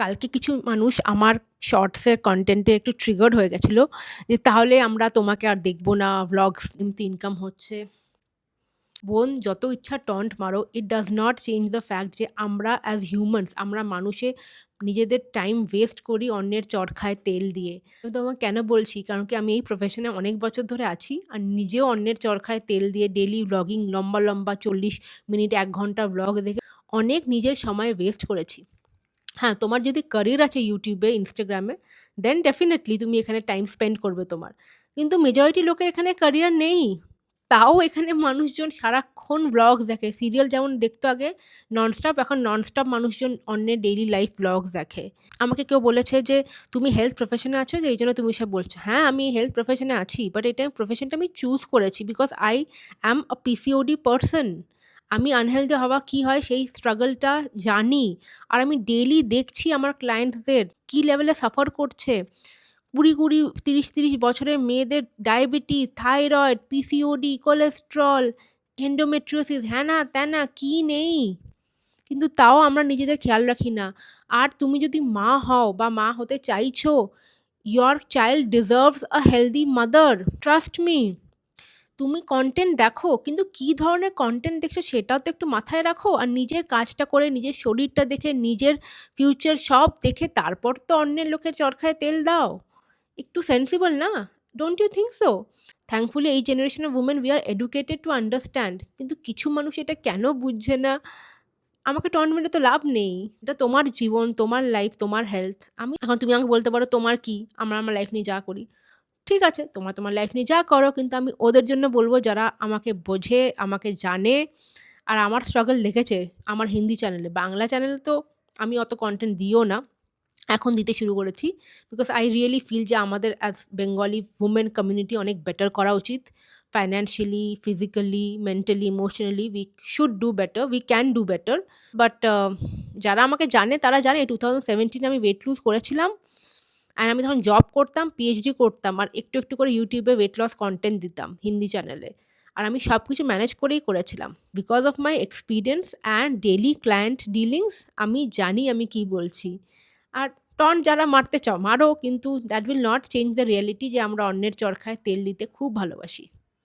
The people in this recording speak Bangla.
কালকে কিছু মানুষ আমার শর্টসের কনটেন্টে একটু ট্রিগার্ড হয়ে গেছিল যে, "তাহলে আমরা তোমাকে আর দেখব না। ভ্লগস এমনিতে ইনকাম হচ্ছে।" বোন, যত ইচ্ছা টন্ট মারো, it does not change the fact যে আমরা অ্যাজ হিউম্যানস, আমরা মানুষে নিজেদের টাইম ওয়েস্ট করি অন্যের চরখায় তেল দিয়ে। আমি তোমাকে কেন বলছি? কারণ কি আমি এই প্রফেশনে অনেক বছর ধরে আছি আর নিজেও অন্যের চরখায় তেল দিয়ে ডেইলি ভ্লগিং লম্বা, লম্বা ৪০ মিনিট ১ ঘন্টা ভ্লগ দেখে অনেক নিজের সময় ওয়েস্ট করেছি। হ্যাঁ, তোমার যদি ক্যারিয়ার আছে YouTube এ, Instagram এ, দেন ডেফিনিটলি তুমি এখানে টাইম স্পেন্ড করবে তোমার। কিন্তু মেজরিটি লোকের এখানে ক্যারিয়ার নেই। তাও এখানে মানুষজন সারাক্ষণ ভ্লগস দেখে। সিরিয়াল যেমন দেখতো আগে ননস্টপ, এখন ননস্টপ মানুষজন অন্যের ডেইলি লাইফ ভ্লগস দেখে। আমাকে কেউ বলেছে যে, "তুমি হেলথ প্রফেশনে আছো যে এইজন্য তুমি এসব বলছো।" হ্যাঁ, আমি হেলথ প্রফেশনে আছি। বাট এটা প্রফেশনটা আমি চুজ করেছি because I am a PCOD person. আমি আনহেলথি হওয়া কী হয় সেই স্ট্রাগলটা জানি। আর আমি ডেইলি দেখছি আমার ক্লায়েন্টসদের কী লেভেলে সাফার করছে। ২০, ৩০ বছরের মেয়েদের diabetes, thyroid, PCOD, cholesterol, endometriosis, হ্যানা-ত্যানা কি নেই? কিন্তু তাও আমরা নিজেদের খেয়াল রাখি না। আর তুমি যদি মা হও বা মা হতে চাইছো, your child deserves a healthy mother. Trust me. তুমি কনটেন্ট দেখো, কিন্তু কী ধরনের কনটেন্ট দেখছো সেটাও তো একটু মাথায় রাখো। আর নিজের কাজটা করে, নিজের শরীরটা দেখে, নিজের ফিউচার সব দেখে তারপর তো অন্যের লোকের চরখায় তেল দাও। একটু সেন্সিবল না? Don't you think so? Thankfully এই generation of women we are educated to understand. কিন্তু কিছু মানুষ এটা কেন বুঝছে না? আমাকে টন্ট মেরে তো লাভ নেই। এটা তোমার জীবন, তোমার লাইফ, তোমার হেলথ। এখন তুমি আমাকে বলতে পারো তোমার কি? আমার লাইফ নিয়ে যা করি। ঠিক আছে, তোমরা তোমার লাইফ নিয়ে যা করো, কিন্তু আমি ওদের জন্য বলব যারা আমাকে বোঝে, আমাকে জানে আর আমার স্ট্রাগল দেখেছে আমার হিন্দি চ্যানেলে। বাংলা চ্যানেলে তো আমি অত কনটেন্ট দিইও না। এখন দিতে শুরু করেছি। বিকজ আই রিয়েলি ফিল যে আমাদের অ্যাজ বেঙ্গলি উমেন কমিউনিটি অনেক বেটার করা উচিত। Financially, physically, mentally, emotionally we should do better, we can do better. But যারা আমাকে জানে তারা জানে 2017 আমি ওয়েট লুজ করেছিলাম। অ্যান্ড আমি তখন জব করতাম, পিএইচডি করতাম আর একটু, একটু করে YouTube এ ওয়েট লস কনটেন্ট দিতাম হিন্দি চ্যানেলে। আর আমি সবকিছু ম্যানেজ করেই করেছিলাম। Because of my experience and daily client dealings আমি জানি আমি কি বলছি। আর টন্ট যারা মারতে চাও মারো, কিন্তু that will not change the reality যে আমরা অন্যের চরখায় তেল দিতে খুব ভালোবাসি।